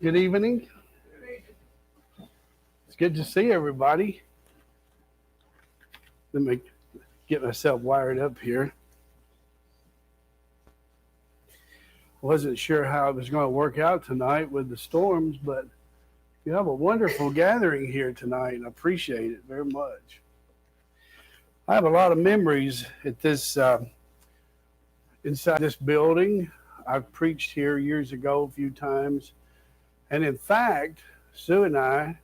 Good evening. It's good to see everybody. Let me get myself wired up here. Wasn't sure how it was going to work out tonight with the storms, but you have a wonderful gathering here tonight, and I appreciate it very much. I have a lot of memories at this inside this building. I've preached here years ago a few times. And in fact, Sue and I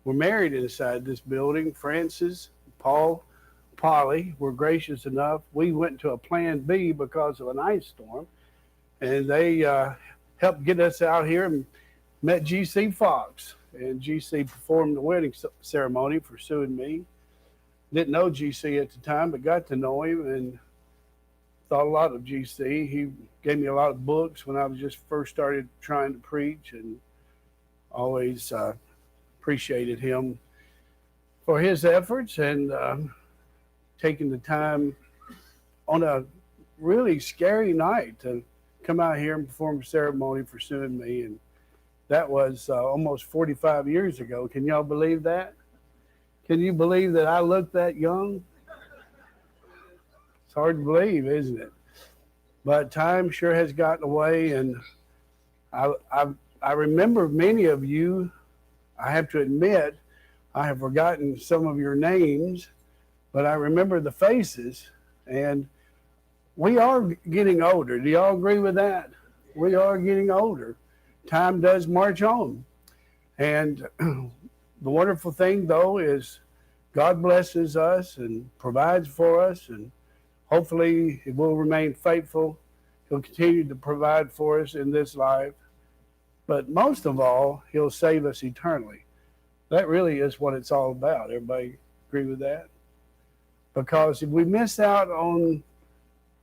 were married inside this building. Francis, Paul, Polly were gracious enough. We went to a plan B because of an ice storm. And they helped get us out here and met G.C. Fox. And G.C. performed the wedding ceremony for Sue and me. Didn't know G.C. at the time, but got to know him and thought a lot of G.C. He gave me a lot of books when I was just first started trying to preach, and always appreciated him for his efforts and taking the time on a really scary night to come out here and perform a ceremony for Sue and me. And that was almost 45 years ago. Can y'all believe that? Can you believe that I look that young? It's hard to believe, isn't it? But time sure has gotten away, and I remember many of you. I have to admit, I have forgotten some of your names, but I remember the faces, and we are getting older. Do y'all agree with that? We are getting older. Time does march on. And the wonderful thing, though, is God blesses us and provides for us, and hopefully He will remain faithful. He'll continue to provide for us in this life. But most of all, He'll save us eternally. That really is what it's all about. Everybody agree with that? Because if we miss out on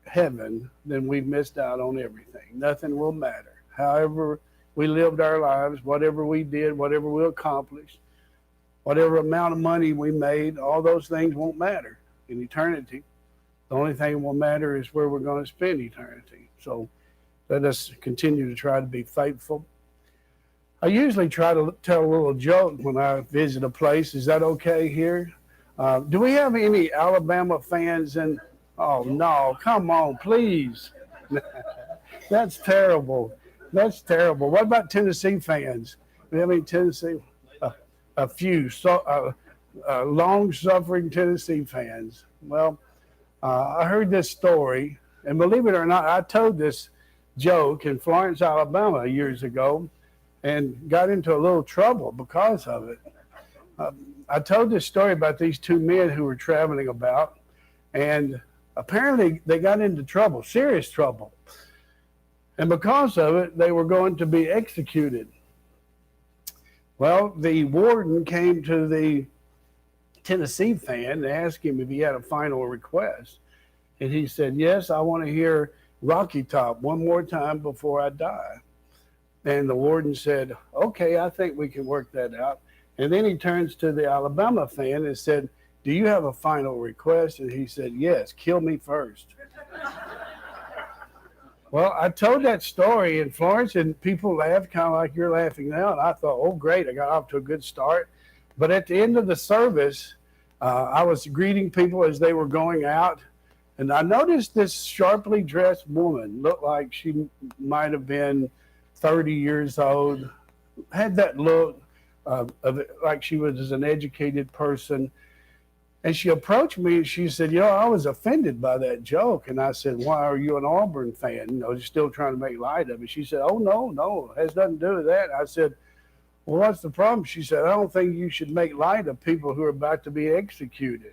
heaven, then we've missed out on everything. Nothing will matter. However we lived our lives, whatever we did, whatever we accomplished, whatever amount of money we made, all those things won't matter in eternity. The only thing that will matter is where we're going to spend eternity. So let us continue to try to be faithful. I usually try to tell a little joke when I visit a place. Is that okay here? Do we have any Alabama fans? Oh, no, come on, please. That's terrible. That's terrible. What about Tennessee fans? Do we have any Tennessee? A few long-suffering Tennessee fans. Well, I heard this story, and believe it or not, I told this joke in Florence, Alabama years ago, and got into a little trouble because of it. I told this story about these two men who were traveling about, and apparently they got into trouble, serious trouble. And because of it, they were going to be executed. Well, the warden came to the Tennessee fan and asked him if he had a final request. And he said, yes, I want to hear Rocky Top one more time before I die. And the warden said, okay, I think we can work that out. And then he turns to the Alabama fan and said, do you have a final request? And he said, yes, kill me first. Well, I told that story in Florence, and people laughed, kind of like you're laughing now. And I thought, oh, great, I got off to a good start. But at the end of the service, I was greeting people as they were going out, and I noticed this sharply dressed woman, looked like she might have been 30 years old, had that look of like she was an educated person. And she approached me and she said, I was offended by that joke. And I said, why are you an Auburn fan? Just still trying to make light of it. She said, oh, no, it has nothing to do with that. I said, well, what's the problem? She said, I don't think you should make light of people who are about to be executed.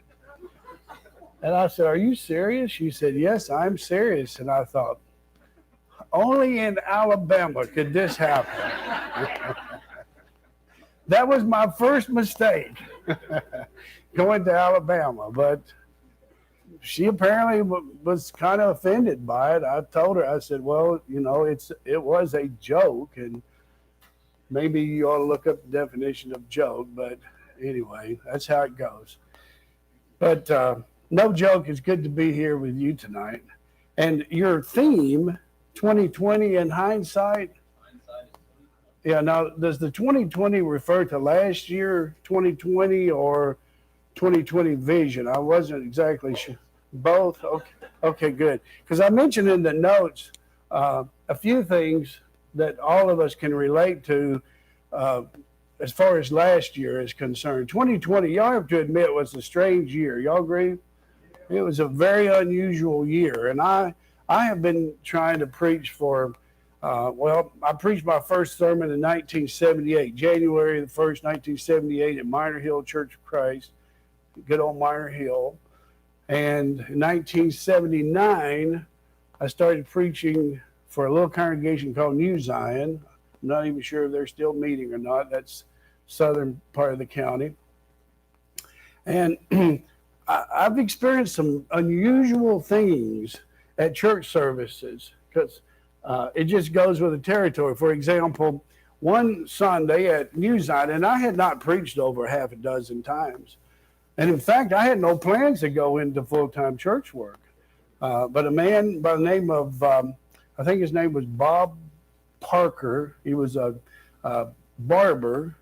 And I said, are you serious? She said, yes, I'm serious. And I thought, only in Alabama could this happen. That was my first mistake, going to Alabama. But she apparently was kind of offended by it. I told her, I said, well, it was a joke, and maybe you ought to look up the definition of joke. But anyway, that's how it goes. But no joke, it's good to be here with you tonight. And your theme, 2020 and hindsight, Yeah, now does the 2020 refer to last year, 2020, or 2020 vision? I wasn't exactly sure. Both? Okay, okay, good. Because I mentioned in the notes a few things that all of us can relate to uh, as far as last year is concerned. 2020, y'all have to admit, was a strange year. Y'all agree? It was a very unusual year, and I have been trying to preach for. Well, I preached my first sermon in 1978, January the 1st, 1978, at Minor Hill Church of Christ, good old Minor Hill. And in 1979, I started preaching for a little congregation called New Zion. I'm not even sure if they're still meeting or not. That's southern part of the county. And I've experienced some unusual things at church services because it just goes with the territory. For example, one Sunday at New Zion, and I had not preached over half a dozen times. And in fact, I had no plans to go into full-time church work. But a man by the name of, I think his name was Bob Parker, he was a barber,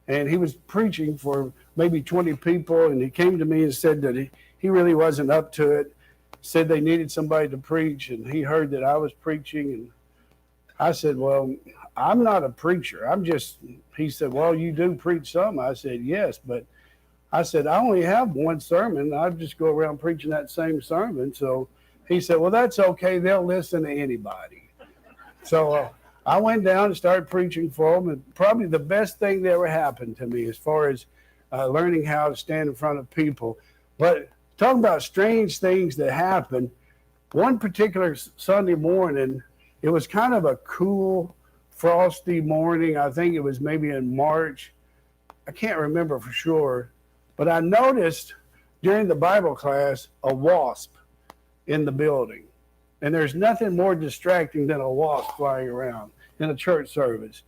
and he was preaching for maybe 20 people, and he came to me and said that he really wasn't up to it, said they needed somebody to preach, and he heard that I was preaching, and I said, well, I'm not a preacher. He said, well, you do preach some. I said, yes, but I said, I only have one sermon. I just go around preaching that same sermon. So he said, well, that's okay. They'll listen to anybody. So I went down and started preaching for them, and probably the best thing that ever happened to me as far as learning how to stand in front of people. But talking about strange things that happened, one particular Sunday morning, it was kind of a cool, frosty morning. I think it was maybe in March. I can't remember for sure. But I noticed during the Bible class a wasp in the building. And there's nothing more distracting than a wasp flying around in a church service.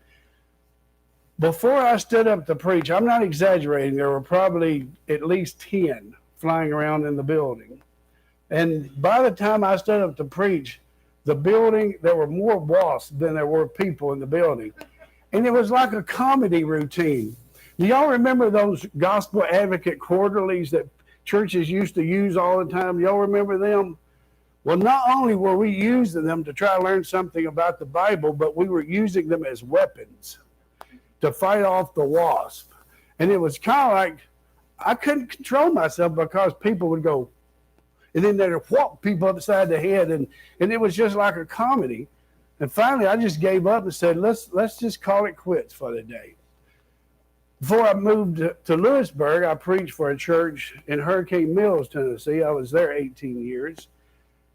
Before I stood up to preach, I'm not exaggerating, there were probably at least 10 flying around in the building. And by the time I stood up to preach, the building, there were more wasps than there were people in the building. And it was like a comedy routine. Do y'all remember those gospel advocate quarterlies that churches used to use all the time? Y'all remember them? Well, not only were we using them to try to learn something about the Bible, but we were using them as weapons to fight off the wasp. And it was kind of like I couldn't control myself because people would go, and then they'd whop people upside the head, and it was just like a comedy. And finally, I just gave up and said, let's just call it quits for the day. Before I moved to Lewisburg, I preached for a church in Hurricane Mills, Tennessee. I was there 18 years.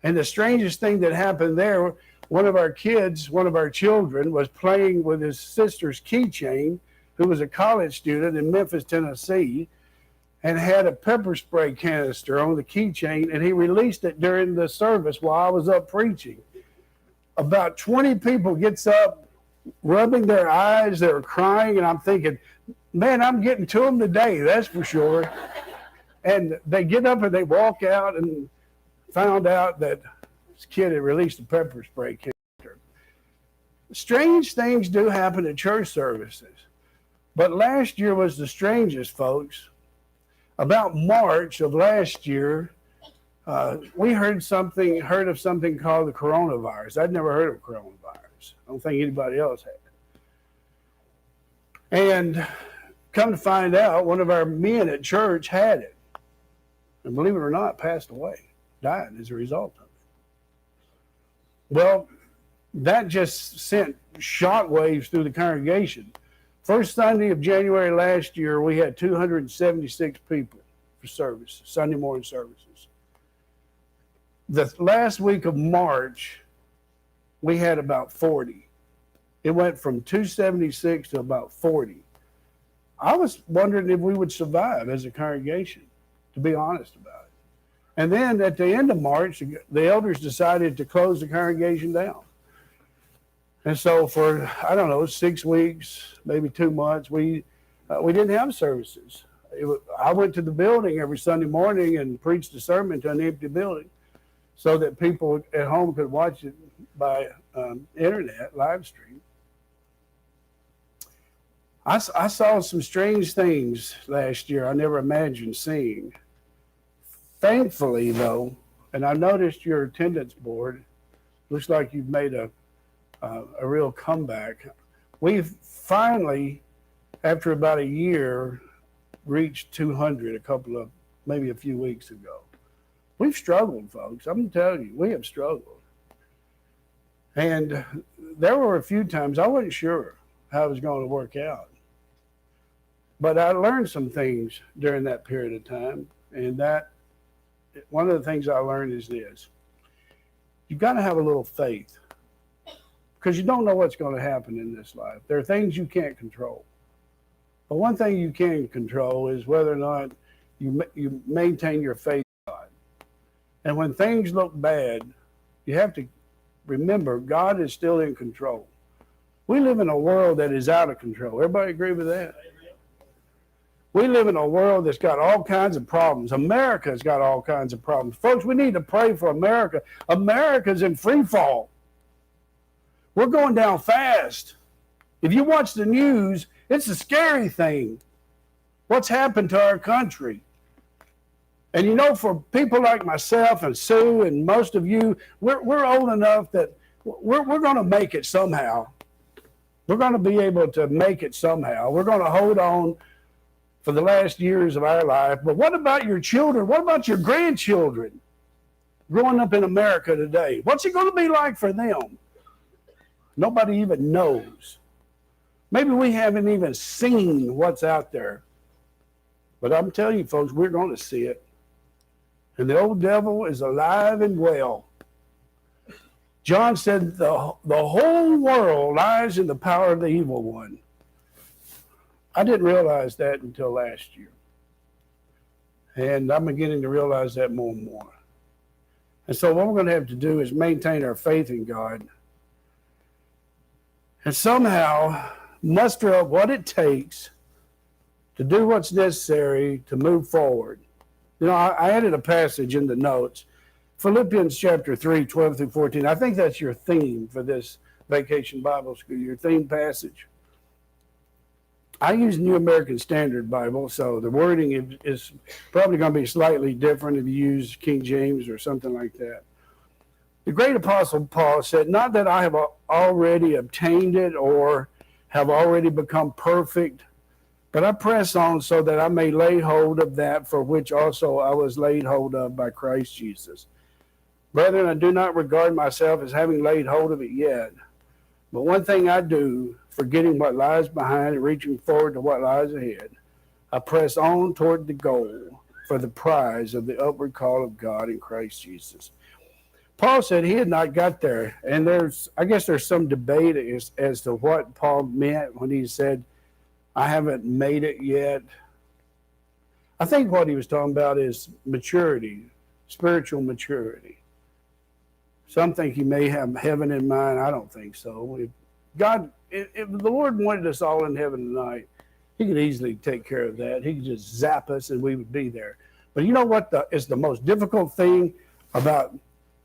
And the strangest thing that happened there, one of our children, was playing with his sister's keychain, who was a college student in Memphis, Tennessee, and had a pepper spray canister on the keychain, and he released it during the service while I was up preaching. About 20 people gets up, rubbing their eyes, they were crying, and I'm thinking, man, I'm getting to them today, that's for sure. And they get up and they walk out and found out that this kid had released a pepper spray canister. Strange things do happen at church services, but last year was the strangest, folks. About March of last year, we heard of something called the coronavirus. I'd never heard of coronavirus. I don't think anybody else had. And come to find out, one of our men at church had it. And believe it or not, passed away, died as a result of it. Well, that just sent shockwaves through the congregation. First Sunday of January last year, we had 276 people for service, Sunday morning services. The last week of March, we had about 40. It went from 276 to about 40. I was wondering if we would survive as a congregation, to be honest about it. And then at the end of March, the elders decided to close the congregation down. And so for, 6 weeks, maybe 2 months, we didn't have services. I went to the building every Sunday morning and preached a sermon to an empty building so that people at home could watch it by internet, live stream. I saw some strange things last year I never imagined seeing. Thankfully, though, and I noticed your attendance board, looks like you've made a real comeback. We've finally, after about a year, reached 200 maybe a few weeks ago. We've struggled, folks. I'm telling you, we have struggled. And there were a few times I wasn't sure how it was going to work out. But I learned some things during that period of time. And that one of the things I learned is this. You've got to have a little faith, because you don't know what's going to happen in this life. There are things you can't control. But one thing you can control is whether or not you maintain your faith in God. And when things look bad, you have to remember God is still in control. We live in a world that is out of control. Everybody agree with that? We live in a world that's got all kinds of problems. America's got all kinds of problems. Folks, we need to pray for America. America's in free fall. We're going down fast. If you watch the news, it's a scary thing. What's happened to our country? And you know, for people like myself and Sue and most of you, we're old enough that we're going to make it somehow. We're going to be able to make it somehow. We're going to hold on for the last years of our life. But what about your children? What about your grandchildren growing up in America today? What's it going to be like for them? Nobody even knows. Maybe we haven't even seen what's out there. But I'm telling you, folks, we're going to see it. And the old devil is alive and well. John said the whole world lies in the power of the evil one. I didn't realize that until last year. And I'm beginning to realize that more and more. And so what we're going to have to do is maintain our faith in God and somehow muster up what it takes to do what's necessary to move forward. You know, I added a passage in the notes, Philippians chapter 3, 12 through 14. I think that's your theme for this Vacation Bible School, your theme passage. I use New American Standard Bible, so the wording is probably going to be slightly different if you use King James or something like that. The great apostle Paul said, not that I have already obtained it or have already become perfect, but I press on so that I may lay hold of that for which also I was laid hold of by Christ Jesus. Brethren, I do not regard myself as having laid hold of it yet, but one thing I do, forgetting what lies behind and reaching forward to what lies ahead, I press on toward the goal for the prize of the upward call of God in Christ Jesus. Paul said he had not got there, and I guess there's some debate as to what Paul meant when he said, I haven't made it yet. I think what he was talking about is maturity, spiritual maturity. Some think he may have heaven in mind. I don't think so. If the Lord wanted us all in heaven tonight, he could easily take care of that. He could just zap us and we would be there. But you know what is the most difficult thing about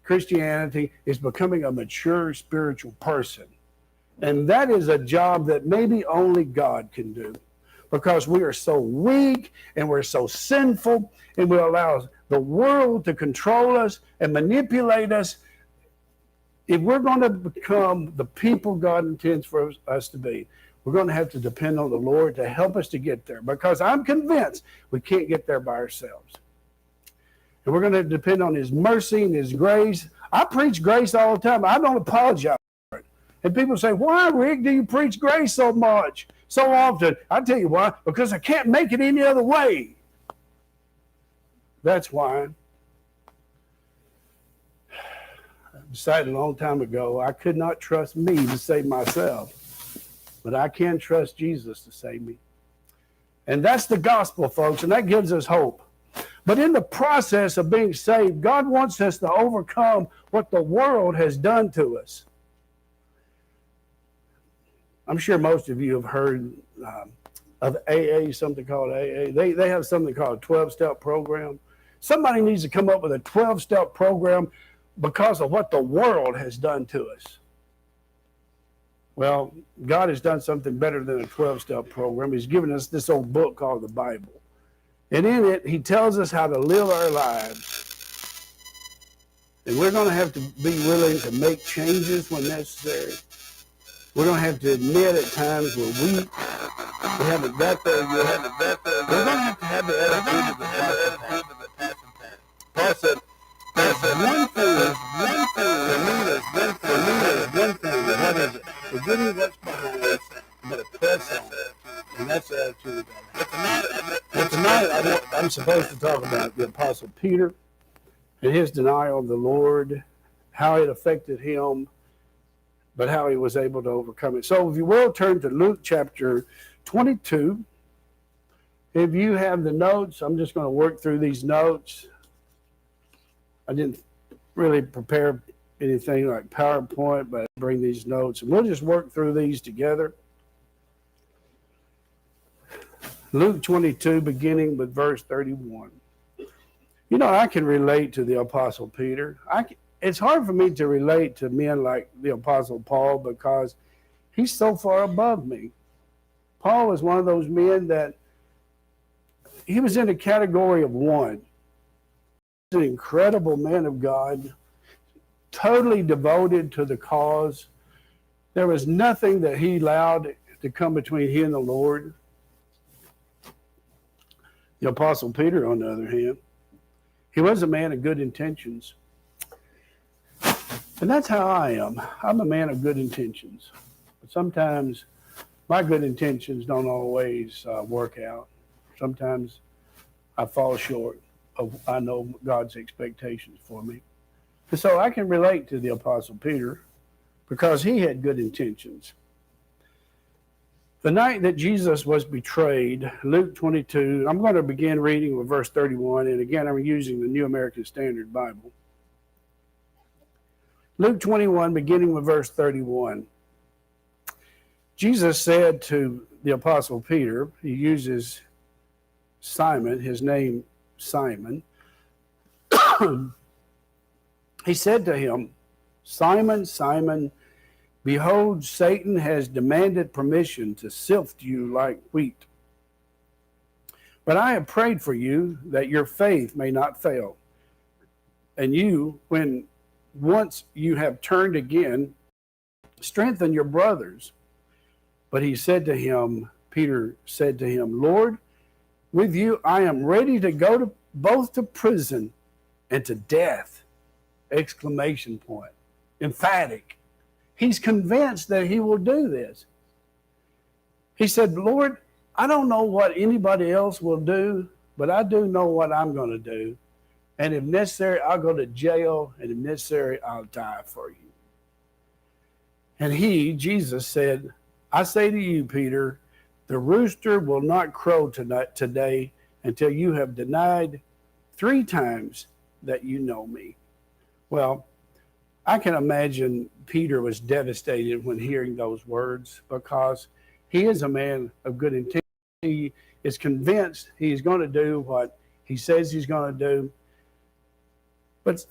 Christianity is becoming a mature spiritual person. And that is a job that maybe only God can do, because we are so weak and we're so sinful, and we allow the world to control us and manipulate us. If we're going to become the people God intends for us to be, we're going to have to depend on the Lord to help us to get there, because I'm convinced we can't get there by ourselves. And we're going to depend on his mercy and his grace. I preach grace all the time. I don't apologize for it. And people say, why, Rick, do you preach grace so much, so often? I tell you why, because I can't make it any other way. That's why. I decided a long time ago I could not trust me to save myself, but I can trust Jesus to save me. And that's the gospel, folks, and that gives us hope. But in the process of being saved, God wants us to overcome what the world has done to us. I'm sure most of you have heard of AA, something called AA. They have something called a 12-step program. Somebody needs to come up with a 12-step program because of what the world has done to us. Well, God has done something better than a 12-step program. He's given us this old book called the Bible. And in it, he tells us how to live our lives. And we're going to have to be willing to make changes when necessary. We're going to have to admit at times we're weak. We haven't got there yet. We're going to have the attitude of the past. Paul said, there's one thing. What is it? Forgetting what's behind us, but a press on. And that's the attitude of God. But tonight, I'm supposed to talk about the Apostle Peter and his denial of the Lord, how it affected him, but how he was able to overcome it. So if you will, turn to Luke chapter 22. If you have the notes, I'm just going to work through these notes. I didn't really prepare anything like PowerPoint, but I bring these notes, and we'll just work through these together. Luke 22, beginning with verse 31. You know, I can relate to the Apostle Peter. It's hard for me to relate to men like the Apostle Paul because he's so far above me. Paul was one of those men that he was in a category of one. He's an incredible man of God, totally devoted to the cause. There was nothing that he allowed to come between he and the Lord. The Apostle Peter, on the other hand, he was a man of good intentions. And that's how I am. I'm a man of good intentions. But sometimes my good intentions don't always work out. Sometimes I fall short of, I know, God's expectations for me. And so I can relate to the Apostle Peter because he had good intentions. The night that Jesus was betrayed, Luke 22, I'm going to begin reading with verse 31, and again, I'm using the New American Standard Bible. Luke 21, beginning with verse 31. Jesus said to the Apostle Peter, he uses Simon, his name Simon. He said to him, Simon, Simon, behold, Satan has demanded permission to sift you like wheat. But I have prayed for you that your faith may not fail. And you, when once you have turned again, strengthen your brothers. But he said to him, Peter said to him, Lord, with you I am ready to go to both to prison and to death. Exclamation point. Emphatic. He's convinced that he will do this. He said, Lord, I don't know what anybody else will do, but I do know what I'm going to do. And if necessary, I'll go to jail, and if necessary, I'll die for you. And he, Jesus, said, I say to you, Peter, the rooster will not crow today until you have denied 3 times that you know me. Well, I can imagine Peter was devastated when hearing those words because he is a man of good intent. He is convinced he's going to do what he says he's going to do. But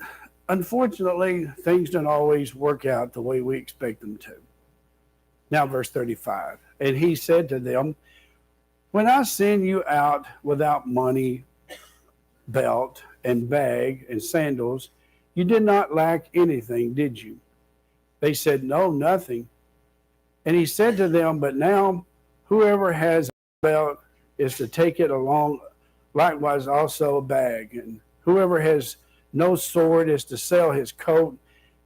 unfortunately, things don't always work out the way we expect them to. Now, verse 35. And he said to them, when I send you out without money, belt, and bag, and sandals, you did not lack anything, did you? They said, no, nothing. And he said to them, but now whoever has a belt is to take it along, likewise also a bag. And whoever has no sword is to sell his coat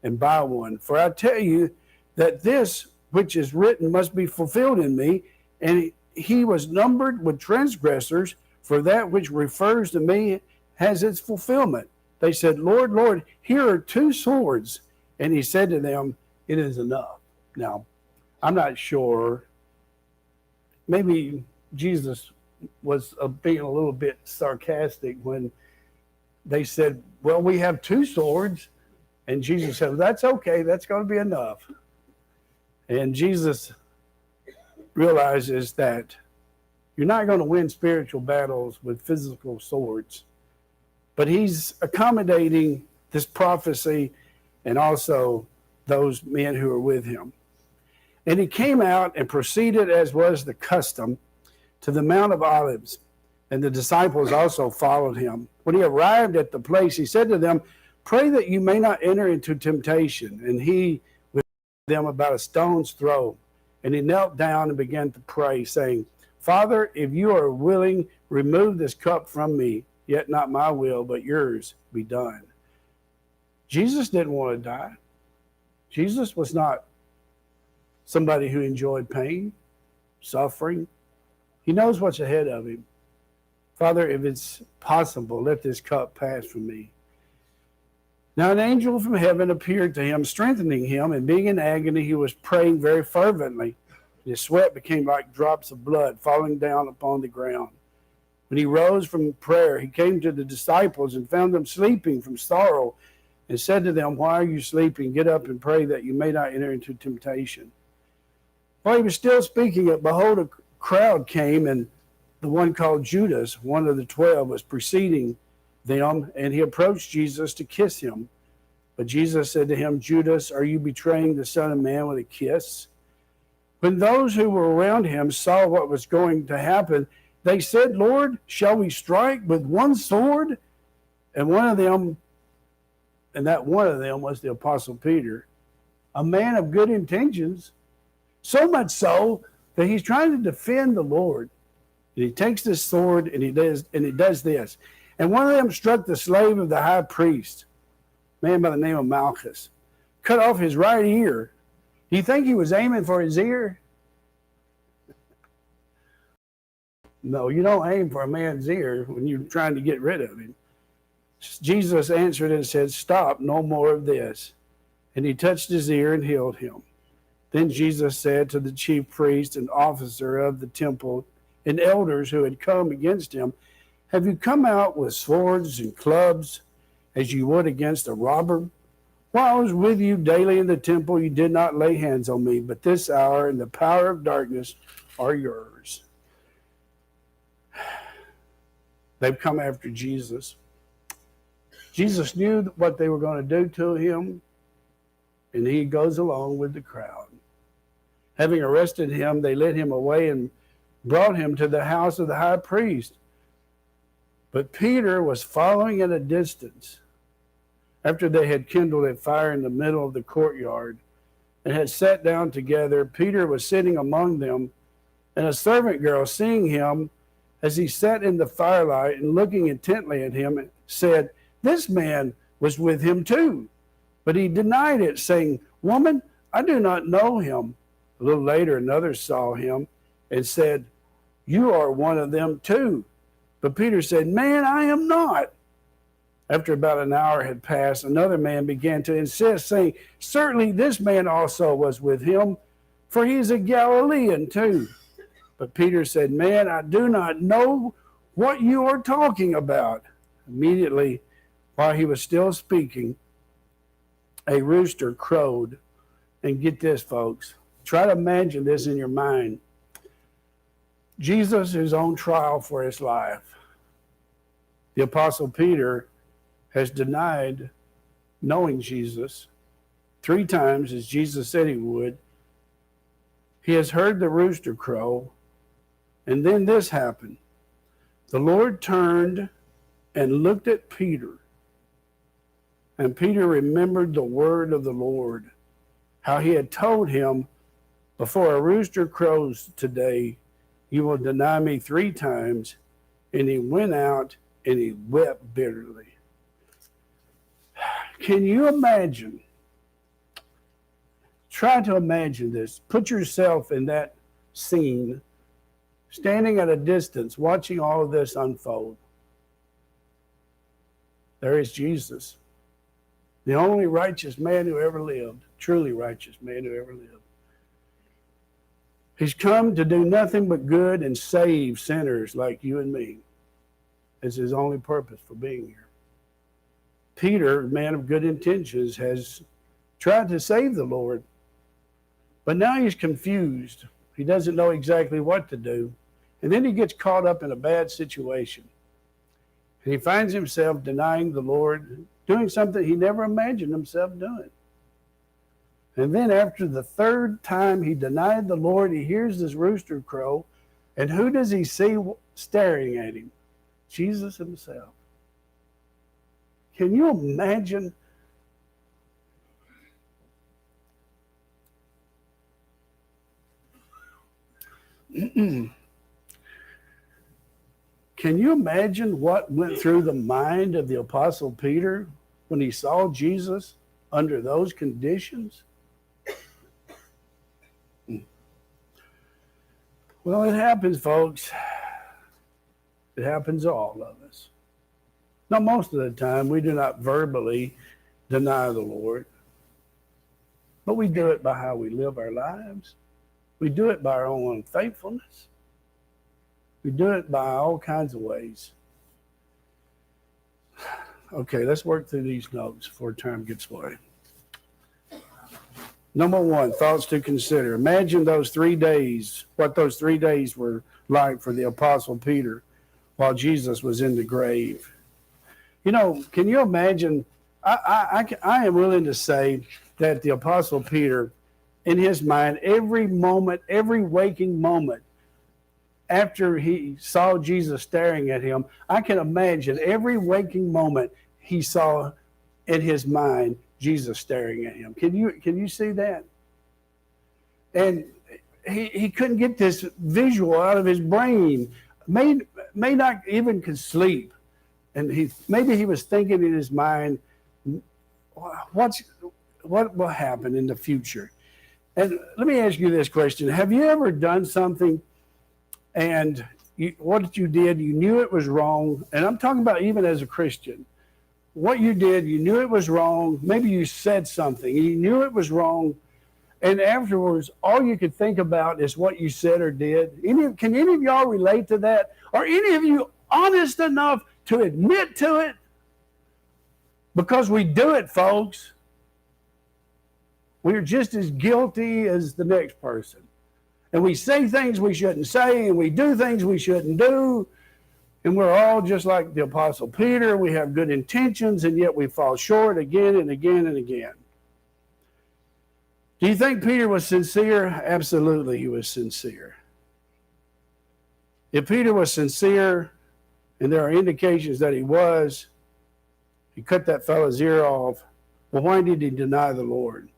and buy one. For I tell you that this which is written must be fulfilled in me. And he was numbered with transgressors, for that which refers to me has its fulfillment. They said, Lord, Lord, here are 2 swords. And he said to them, it is enough. Now, I'm not sure. Maybe Jesus was being a little bit sarcastic when they said, well, we have 2 swords. And Jesus said, that's okay. That's going to be enough. And Jesus realizes that you're not going to win spiritual battles with physical swords. But he's accommodating this prophecy and also those men who are with him. And he came out and proceeded, as was the custom, to the Mount of Olives, and the disciples also followed him. When he arrived at the place, he said to them, "Pray that you may not enter into temptation." And he with them about a stone's throw. And he knelt down and began to pray, saying, "Father, if you are willing, remove this cup from me, yet not my will, but yours be done." Jesus didn't want to die. Jesus was not somebody who enjoyed pain, suffering. He knows what's ahead of him. "Father, if it's possible, let this cup pass from me." Now an angel from heaven appeared to him, strengthening him, and being in agony, he was praying very fervently. His sweat became like drops of blood falling down upon the ground. When he rose from prayer, he came to the disciples and found them sleeping from sorrow, and said to them, "Why are you sleeping? Get up and pray that you may not enter into temptation." While he was still speaking, behold, a crowd came, and the one called Judas, one of the 12, was preceding them, and he approached Jesus to kiss him. But Jesus said to him, "Judas, are you betraying the Son of Man with a kiss?" When those who were around him saw what was going to happen, they said, "Lord, shall we strike with one sword?" And one of them was the Apostle Peter, a man of good intentions, so much so that he's trying to defend the Lord. And he takes this sword and he does this. And one of them struck the slave of the high priest, a man by the name of Malchus, cut off his right ear. Do you think he was aiming for his ear? No, you don't aim for a man's ear when you're trying to get rid of him. Jesus answered and said, "Stop, no more of this." And he touched his ear and healed him. Then Jesus said to the chief priest and officer of the temple and elders who had come against him, "Have you come out with swords and clubs as you would against a robber? While I was with you daily in the temple, you did not lay hands on me, but this hour and the power of darkness are yours." They've come after Jesus. Jesus knew what they were going to do to him, and he goes along with the crowd. Having arrested him, they led him away and brought him to the house of the high priest. But Peter was following at a distance. After they had kindled a fire in the middle of the courtyard and had sat down together, Peter was sitting among them, and a servant girl, seeing him as he sat in the firelight and looking intently at him, said, "This man was with him too." But he denied it, saying, "Woman, I do not know him." A little later, another saw him and said, "You are one of them too." But Peter said, "Man, I am not." After about an hour had passed, another man began to insist, saying, "Certainly this man also was with him, for he is a Galilean too." But Peter said, "Man, I do not know what you are talking about." Immediately, while he was still speaking, a rooster crowed. And get this, folks. Try to imagine this in your mind. Jesus is on trial for his life. The Apostle Peter has denied knowing Jesus 3 times, as Jesus said he would. He has heard the rooster crow, and then this happened. The Lord turned and looked at Peter, and Peter remembered the word of the Lord, how he had told him, "Before a rooster crows today, you will deny me 3 times." And he went out and he wept bitterly. Can you imagine? Try to imagine this. Put yourself in that scene, standing at a distance, watching all of this unfold. There is Jesus, the only righteous man who ever lived, truly righteous man who ever lived. He's come to do nothing but good and save sinners like you and me. It's his only purpose for being here. Peter, a man of good intentions, has tried to save the Lord, but now he's confused. He doesn't know exactly what to do. And then he gets caught up in a bad situation. And he finds himself denying the Lord, doing something he never imagined himself doing. And then after the third time he denied the Lord, he hears this rooster crow. And who does he see staring at him? Jesus himself. Can you imagine? Can you imagine what went through the mind of the Apostle Peter when he saw Jesus under those conditions? Well, it happens, folks. It happens to all of us. Now, most of the time, we do not verbally deny the Lord, but we do it by how we live our lives. We do it by our own unfaithfulness. We do it by all kinds of ways. Okay, let's work through these notes before time gets away. Number one, thoughts to consider. Imagine those 3 days, what those 3 days were like for the Apostle Peter while Jesus was in the grave. You know, can you imagine? I am willing to say that the Apostle Peter, in his mind, every moment, every waking moment, after he saw Jesus staring at him, I can imagine every waking moment he saw in his mind Jesus staring at him. Can you see that? And he couldn't get this visual out of his brain. May not even could sleep. And maybe he was thinking in his mind, what will happen in the future? And let me ask you this question. Have you ever done something and what you did, you knew it was wrong? And I'm talking about even as a Christian. What you did, you knew it was wrong. Maybe you said something, you knew it was wrong. And afterwards, all you could think about is what you said or did. Can any of y'all relate to that? Are any of you honest enough to admit to it? Because we do it, folks. We're just as guilty as the next person. And we say things we shouldn't say, and we do things we shouldn't do. And we're all just like the Apostle Peter. We have good intentions, and yet we fall short again and again and again. Do you think Peter was sincere? Absolutely, he was sincere. If Peter was sincere, and there are indications that he was, he cut that fellow's ear off. Well, why did he deny the Lord?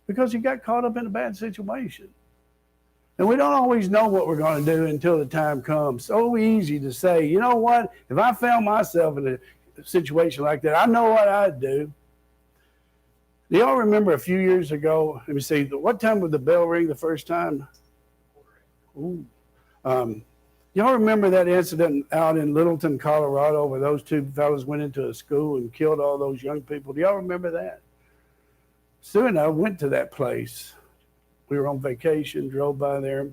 Because he got caught up in a bad situation. And we don't always know what we're going to do until the time comes. So easy to say, you know what? If I found myself in a situation like that, I know what I'd do. Do y'all remember a few years ago? Let me see. What time would the bell ring the first time? Ooh. Y'all remember that incident out in Littleton, Colorado, where those two fellas went into a school and killed all those young people? Do y'all remember that? Sue and I went to that place. We were on vacation, drove by there.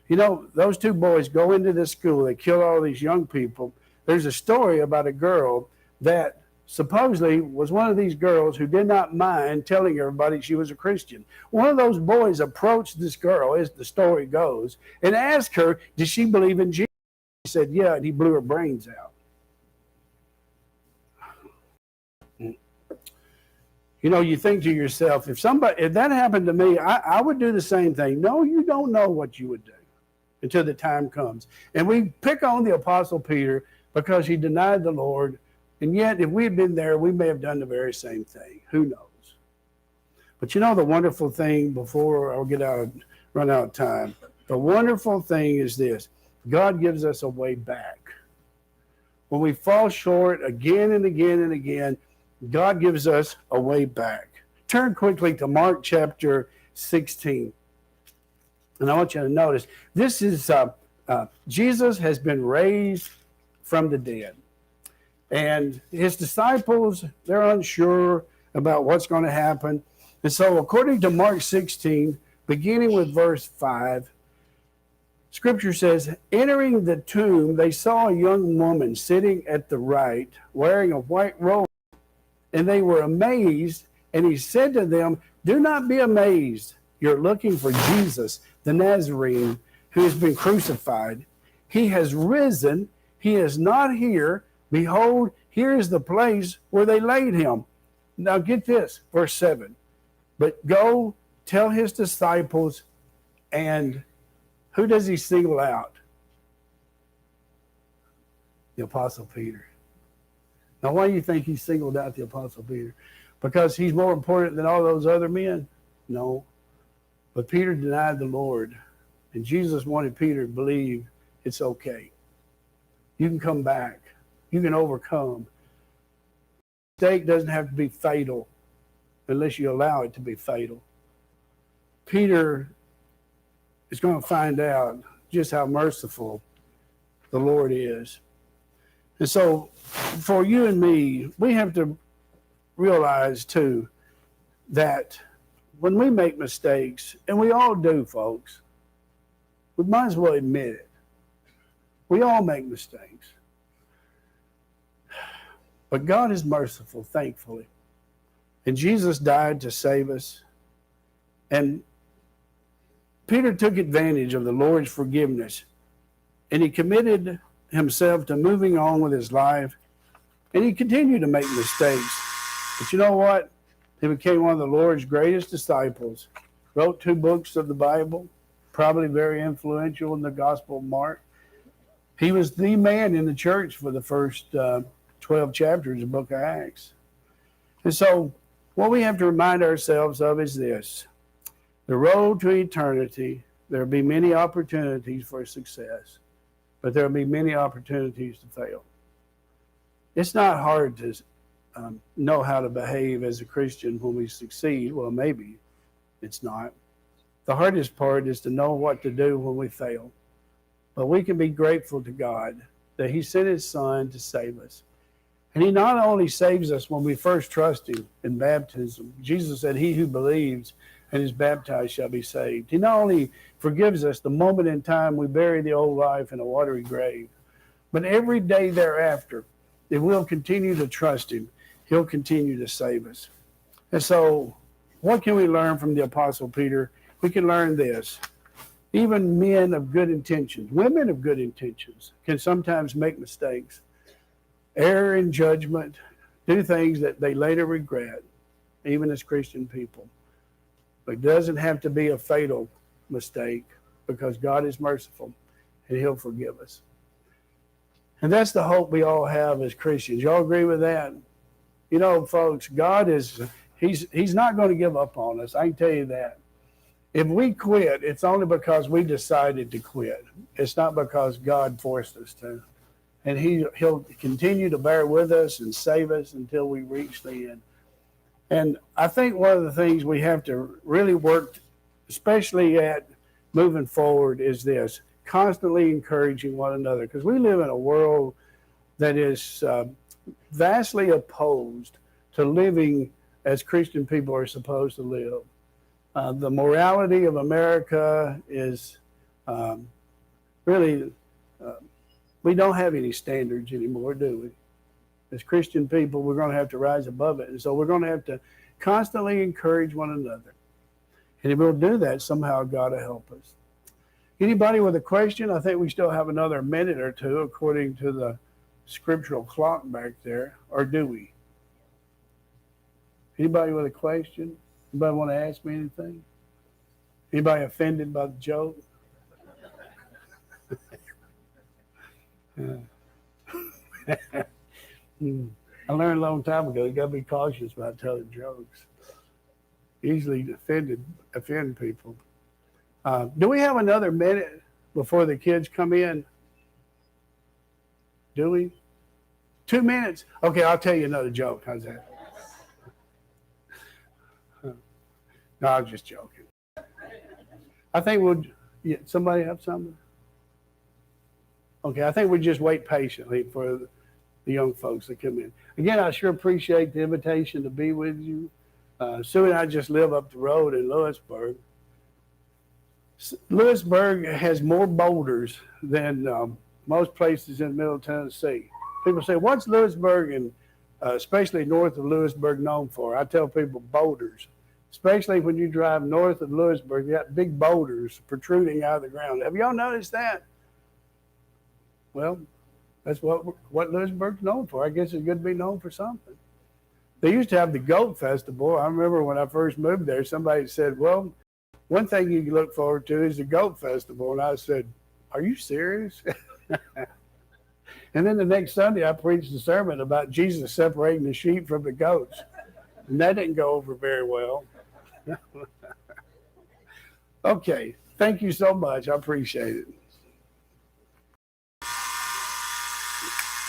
You know, those two boys go into this school. They kill all these young people. There's a story about a girl that supposedly was one of these girls who did not mind telling everybody she was a Christian. One of those boys approached this girl, as the story goes, and asked her, did she believe in Jesus? She said, yeah, and he blew her brains out. You know, you think to yourself, if that happened to me, I would do the same thing. No, you don't know what you would do until the time comes. And we pick on the Apostle Peter because he denied the Lord. And yet, if we had been there, we may have done the very same thing. Who knows? But you know the wonderful thing, before I'll run out of time, the wonderful thing is this. God gives us a way back. When we fall short again and again and again, God gives us a way back. Turn quickly to Mark chapter 16. And I want you to notice, this is Jesus has been raised from the dead. And his disciples, they're unsure about what's going to happen. And so according to Mark 16, beginning with verse 5, Scripture says, entering the tomb, they saw a young woman sitting at the right, wearing a white robe. And they were amazed. And he said to them, do not be amazed. You're looking for Jesus, the Nazarene, who has been crucified. He has risen. He is not here. Behold, here is the place where they laid him. Now get this, verse 7. But go tell his disciples, and who does he single out? The Apostle Peter. Now, why do you think he singled out the Apostle Peter? Because he's more important than all those other men? No. But Peter denied the Lord, and Jesus wanted Peter to believe it's okay. You can come back. You can overcome. Mistake doesn't have to be fatal unless you allow it to be fatal. Peter is going to find out just how merciful the Lord is. And so for you and me, we have to realize too that when we make mistakes, and we all do, folks, we might as well admit it. We all make mistakes. But God is merciful, thankfully. And Jesus died to save us. And Peter took advantage of the Lord's forgiveness, and he committed himself to moving on with his life, and he continued to make mistakes. But you know what? He became one of the Lord's greatest disciples, wrote 2 books of the Bible, probably very influential in the Gospel of Mark. He was the man in the church for the first 12 chapters of the book of Acts. And so what we have to remind ourselves of is this. The road to eternity, there will be many opportunities for success, but there will be many opportunities to fail. It's not hard to know how to behave as a Christian when we succeed. Well, maybe it's not. The hardest part is to know what to do when we fail. But we can be grateful to God that he sent his son to save us. And he not only saves us when we first trust him in baptism. Jesus said, he who believes and is baptized shall be saved. He not only forgives us the moment in time we bury the old life in a watery grave, but every day thereafter, if we'll continue to trust him, he'll continue to save us. And so what can we learn from the Apostle Peter? We can learn this. Even men of good intentions, women of good intentions, can sometimes make mistakes, err in judgment, do things that they later regret, even as Christian people. But it doesn't have to be a fatal mistake, because God is merciful and he'll forgive us. And that's the hope we all have as Christians. Y'all agree with that? You know, folks, God is, he's not going to give up on us. I can tell you that. If we quit, it's only because we decided to quit. It's not because God forced us to. And he'll continue to bear with us and save us until we reach the end. And I think one of the things we have to really work, especially at moving forward, is this: constantly encouraging one another. Because we live in a world that is vastly opposed to living as Christian people are supposed to live. The morality of America is really, we don't have any standards anymore, do we? As Christian people, we're going to have to rise above it. And so we're going to have to constantly encourage one another. And if we'll do that, somehow God will help us. Anybody with a question? I think we still have another minute or two according to the scriptural clock back there. Or do we? Anybody with a question? Anybody want to ask me anything? Anybody offended by the joke? I learned a long time ago you got to be cautious about telling jokes. Easily offend people. Do we have another minute before the kids come in? Do we? 2 minutes? Okay, I'll tell you another joke. How's that? No, I was just joking. I think somebody have something? Okay, I think we'll just wait patiently for the young folks that come in. Again, I sure appreciate the invitation to be with you. Sue and I just live up the road in Lewisburg. Lewisburg has more boulders than most places in Middle Tennessee. People say, what's Lewisburg and especially north of Lewisburg known for? I tell people boulders. Especially when you drive north of Lewisburg, you got big boulders protruding out of the ground. Have y'all noticed that? Well, that's what Lewisburg's known for. I guess it's good to be known for something. They used to have the goat festival. I remember when I first moved there, somebody said, well, one thing you can look forward to is the goat festival. And I said, are you serious? And then the next Sunday, I preached a sermon about Jesus separating the sheep from the goats. And that didn't go over very well. Okay. Thank you so much. I appreciate it.